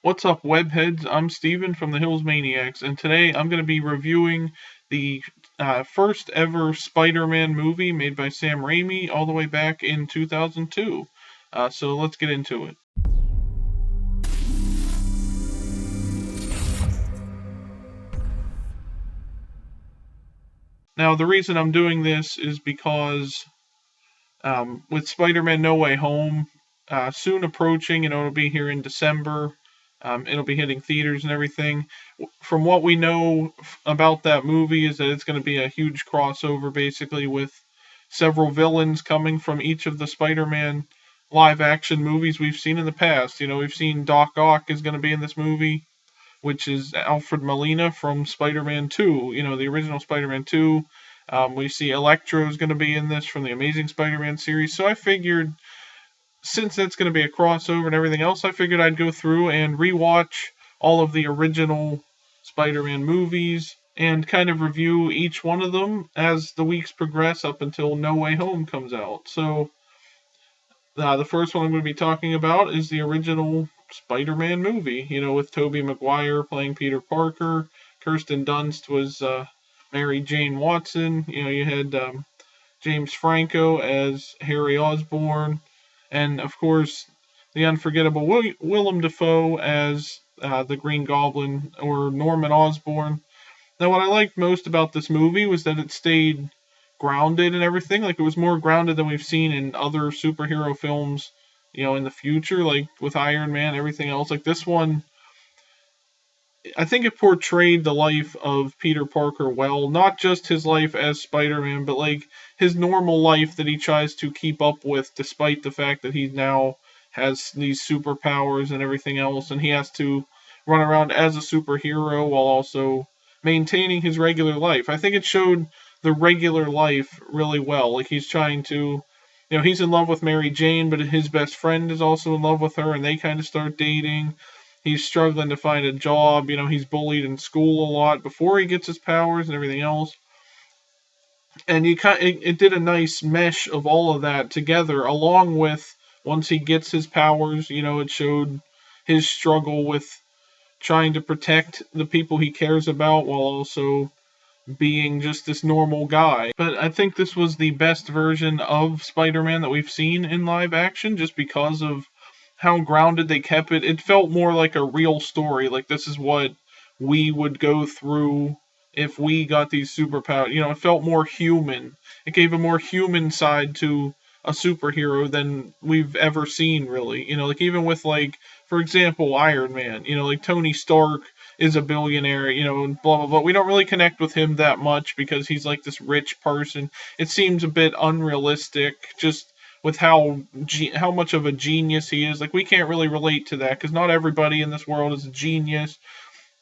What's up, webheads? I'm Steven from the Hills Maniacs, and today I'm going to be reviewing the first ever Spider Man movie made by Sam Raimi all the way back in 2002. So let's get into it. Now, the reason I'm doing this is because with Spider Man No Way Home soon approaching, it'll be here in December. It'll be hitting theaters and everything. From what we know about that movie is that it's going to be a huge crossover, basically, with several villains coming from each of the Spider-Man live-action movies we've seen in the past. We've seen Doc Ock is going to be in this movie, which is Alfred Molina from Spider-Man 2. The original Spider-Man 2. We see Electro is going to be in this from the Amazing Spider-Man series. So I figured, since that's going to be a crossover and everything else, I figured I'd go through and rewatch all of the original Spider-Man movies and kind of review each one of them as the weeks progress up until No Way Home comes out. So, the first one I'm going to be talking about is the original Spider-Man movie, with Tobey Maguire playing Peter Parker. Kirsten Dunst was Mary Jane Watson. You had James Franco as Harry Osborn. And, of course, the unforgettable Willem Dafoe as the Green Goblin, or Norman Osborn. Now, what I liked most about this movie was that it stayed grounded and everything. Like, it was more grounded than we've seen in other superhero films, in the future, like with Iron Man, everything else. Like, this one, I think it portrayed the life of Peter Parker well. Not just his life as Spider-Man, but, like, his normal life that he tries to keep up with, despite the fact that he now has these superpowers and everything else, and he has to run around as a superhero while also maintaining his regular life. I think it showed the regular life really well. Like, he's trying to, he's in love with Mary Jane, but his best friend is also in love with her, and they kind of start dating. He's struggling to find a job. He's bullied in school a lot before he gets his powers and everything else. And it did a nice mesh of all of that together, along with, once he gets his powers, it showed his struggle with trying to protect the people he cares about while also being just this normal guy. But I think this was the best version of Spider-Man that we've seen in live action, just because of how grounded they kept it. It felt more like a real story. Like, this is what we would go through if we got these superpowers. It felt more human. It gave a more human side to a superhero than we've ever seen, really. Like, even with, like, for example, Iron Man. Like, Tony Stark is a billionaire, and blah, blah, blah. We don't really connect with him that much because he's, like, this rich person. It seems a bit unrealistic, just with how much of a genius he is. Like, we can't really relate to that because not everybody in this world is a genius.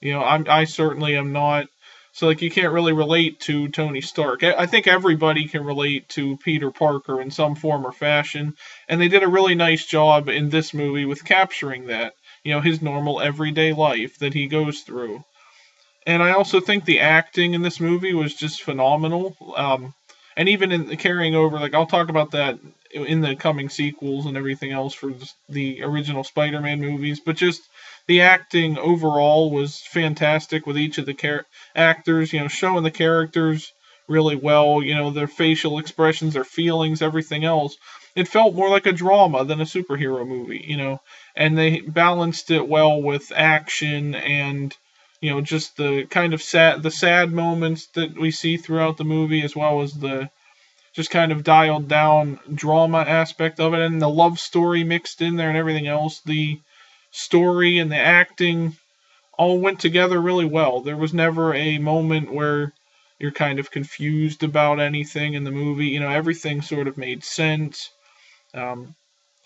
I certainly am not. So, like, you can't really relate to Tony Stark. I think everybody can relate to Peter Parker in some form or fashion, and they did a really nice job in this movie with capturing that, his normal everyday life that he goes through. And I also think the acting in this movie was just phenomenal. And even in carrying over, like, I'll talk about that in the coming sequels and everything else for the original Spider-Man movies, but just the acting overall was fantastic with each of the actors, showing the characters really well, their facial expressions, their feelings, everything else. It felt more like a drama than a superhero movie, and they balanced it well with action and, just the kind of sad moments that we see throughout the movie, as well as the just kind of dialed down drama aspect of it, and the love story mixed in there and everything else. The story and the acting all went together really well. There was never a moment where you're kind of confused about anything in the movie. Everything sort of made sense. And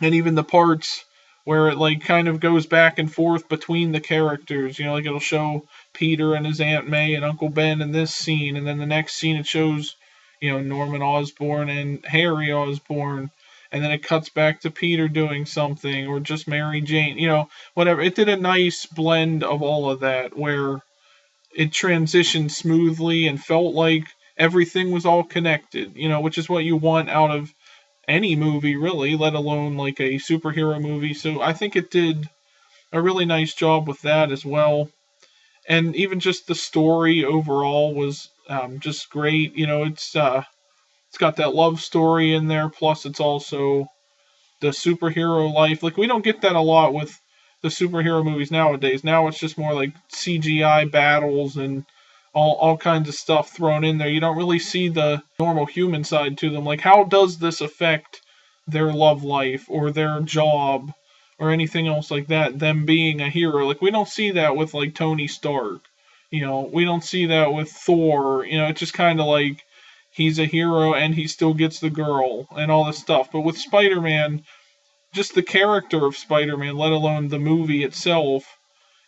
even the parts where it, like, kind of goes back and forth between the characters, like, it'll show Peter and his Aunt May and Uncle Ben in this scene, and then the next scene it shows, Norman Osborn and Harry Osborn, and then it cuts back to Peter doing something, or just Mary Jane, whatever. It did a nice blend of all of that, where it transitioned smoothly and felt like everything was all connected, which is what you want out of any movie, really, let alone like a superhero movie. So I think it did a really nice job with that as well. And even just the story overall was just great. It's got that love story in there, plus it's also the superhero life. Like, we don't get that a lot with the superhero movies nowadays. Now it's just more like CGI battles and all kinds of stuff thrown in there. You don't really see the normal human side to them. Like, how does this affect their love life or their job or anything else like that? Them being a hero. Like, we don't see that with like Tony Stark. We don't see that with Thor. It's just kind of like he's a hero and he still gets the girl and all this stuff. But with Spider-Man, just the character of Spider-Man, let alone the movie itself,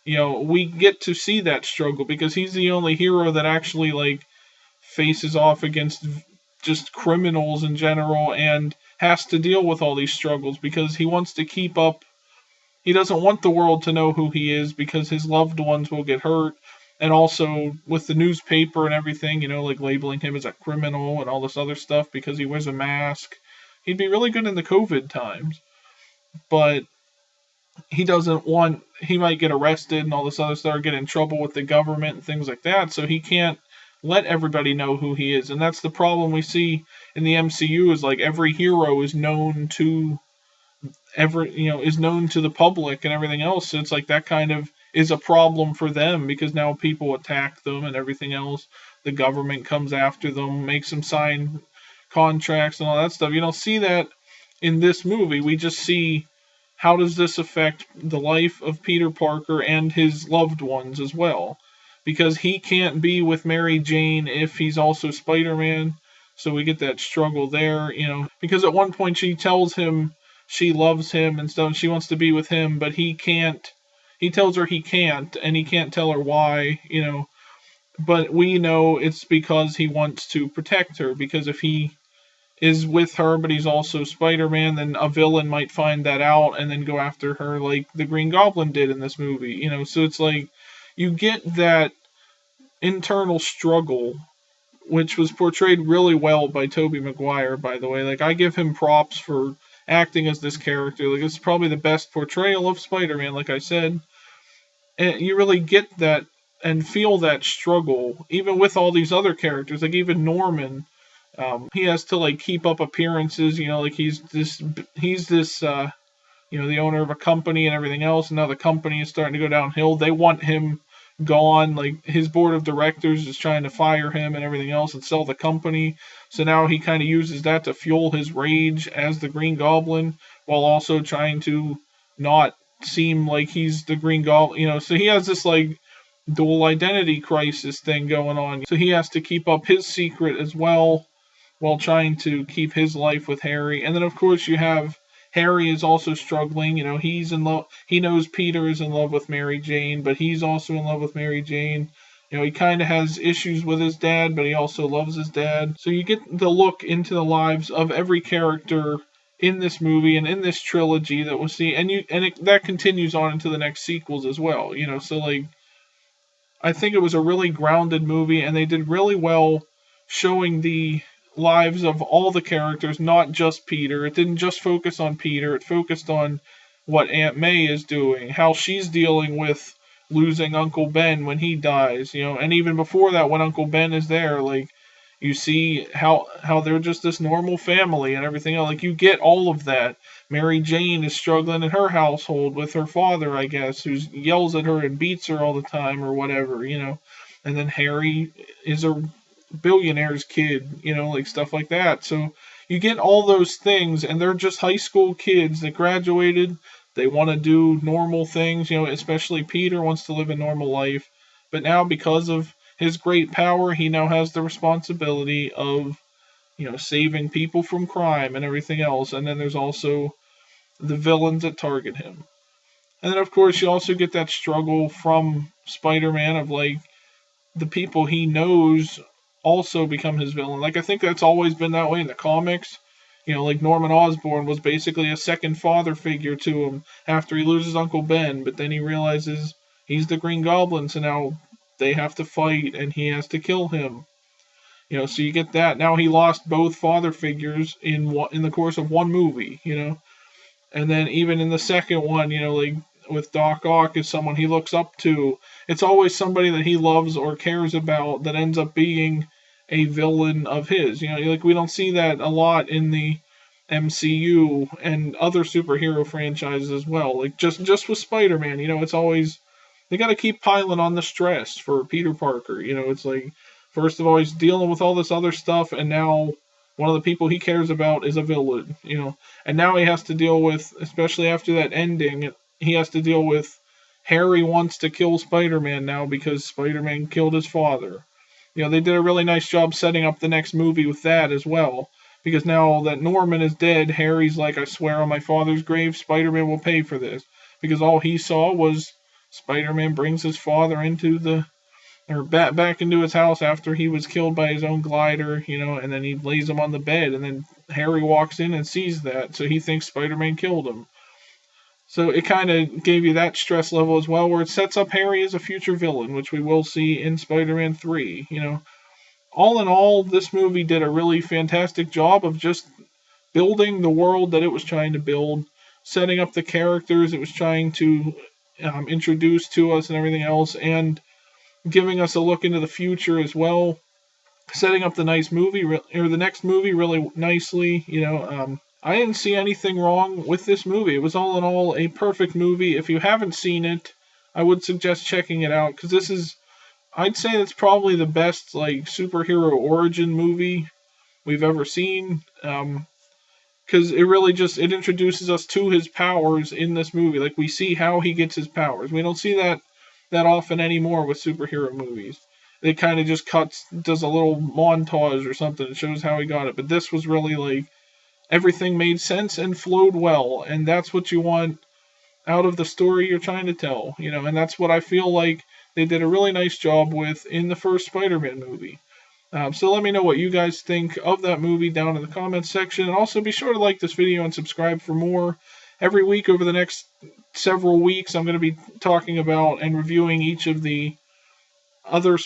we get to see that struggle because he's the only hero that actually like faces off against just criminals in general and has to deal with all these struggles because he wants to keep up. He doesn't want the world to know who he is because his loved ones will get hurt. And also with the newspaper and everything, like labeling him as a criminal and all this other stuff because he wears a mask. He'd be really good in the COVID times. But he doesn't want, he might get arrested and all this other stuff, or get in trouble with the government and things like that, so he can't let everybody know who he is. And that's the problem we see in the MCU, is like every hero is known to is known to the public and everything else. So it's like that kind of is a problem for them because now people attack them and everything else. The government comes after them, makes them sign contracts and all that stuff. You don't see that in this movie. We just see how does this affect the life of Peter Parker and his loved ones as well. Because he can't be with Mary Jane if he's also Spider-Man. So we get that struggle there, because at one point she tells him she loves him and stuff, and she wants to be with him, but he can't. He tells her he can't, and he can't tell her why, But we know it's because he wants to protect her, because if he is with her, but he's also Spider-Man, then a villain might find that out and then go after her like the Green Goblin did in this movie, So it's like, you get that internal struggle, which was portrayed really well by Tobey Maguire, by the way. Like, I give him props for acting as this character. Like, it's probably the best portrayal of Spider-Man, like I said. And you really get that and feel that struggle, even with all these other characters, like even Norman. He has to like keep up appearances, like he's this, the owner of a company and everything else, and now the company is starting to go downhill. They want him gone. Like, his board of directors is trying to fire him and everything else and sell the company. So now he kind of uses that to fuel his rage as the Green Goblin, while also trying to not seem like he's the Green Goblin. So he has this like dual identity crisis thing going on. So he has to keep up his secret as well, while trying to keep his life with Harry. And then, of course, you have Harry is also struggling. He's in love. He knows Peter is in love with Mary Jane, but he's also in love with Mary Jane. He kind of has issues with his dad, but he also loves his dad. So you get the look into the lives of every character in this movie and in this trilogy that we'll see, that continues on into the next sequels as well. So like, I think it was a really grounded movie, and they did really well showing the lives of all the characters, not just Peter. It didn't just focus on Peter, it focused on what Aunt May is doing, how she's dealing with losing Uncle Ben when he dies, and even before that, when Uncle Ben is there, like, you see how they're just this normal family and everything else. Like, you get all of that. Mary Jane is struggling in her household with her father, I guess, who yells at her and beats her all the time or whatever, and then Harry is a billionaire's kid, like stuff like that. So you get all those things, and they're just high school kids that graduated. They want to do normal things, especially Peter wants to live a normal life. But now, because of his great power, he now has the responsibility of, saving people from crime and everything else. And then there's also the villains that target him. And then, of course, you also get that struggle from Spider-Man of, like, the people he knows also become his villain. Like, I think that's always been that way in the comics. Like Norman Osborn was basically a second father figure to him after he loses Uncle Ben, but then he realizes he's the Green Goblin, so now they have to fight and he has to kill him. So you get that. Now he lost both father figures in the course of one movie, And then even in the second one, like with Doc Ock as someone he looks up to. It's always somebody that he loves or cares about that ends up being a villain of his. Like we don't see that a lot in the MCU and other superhero franchises as well. Like just with Spider-Man, it's always they got to keep piling on the stress for Peter Parker. It's like first of all he's dealing with all this other stuff, and now one of the people he cares about is a villain. And now he has to deal with, especially after that ending, he has to deal with Harry wants to kill Spider-Man now because Spider-Man killed his father. They did a really nice job setting up the next movie with that as well. Because now that Norman is dead, Harry's like, I swear on my father's grave, Spider-Man will pay for this. Because all he saw was Spider-Man brings his father back into his house after he was killed by his own glider, and then he lays him on the bed, and then Harry walks in and sees that, so he thinks Spider-Man killed him. So it kind of gave you that stress level as well, where it sets up Harry as a future villain, which we will see in Spider-Man 3, All in all, this movie did a really fantastic job of just building the world that it was trying to build, setting up the characters it was trying to introduce to us and everything else, and giving us a look into the future as well, setting up the next movie really nicely. I didn't see anything wrong with this movie. It was all in all a perfect movie. If you haven't seen it, I would suggest checking it out, because I'd say it's probably the best superhero origin movie we've ever seen. Because it introduces us to his powers in this movie. Like we see how he gets his powers. We don't see that often anymore with superhero movies. It kind of just does a little montage or something that shows how he got it. But this was really everything made sense and flowed well, and that's what you want out of the story you're trying to tell. And that's what I feel like they did a really nice job with in the first Spider-Man movie. So let me know what you guys think of that movie down in the comments section. And also be sure to like this video and subscribe for more. Every week over the next several weeks, I'm going to be talking about and reviewing each of the other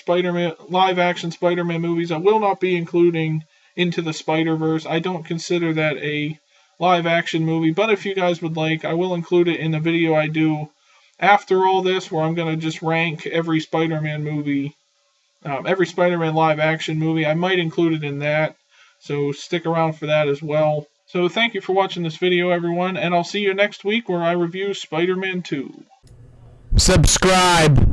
live-action Spider-Man movies. I will not be including Into the Spider-Verse. I don't consider that a live-action movie. But if you guys would like, I will include it in the video I do after all this, where I'm going to just rank every Spider-Man movie, every Spider-Man live-action movie. I might include it in that, so stick around for that as well. So thank you for watching this video, everyone, and I'll see you next week where I review Spider-Man 2. Subscribe!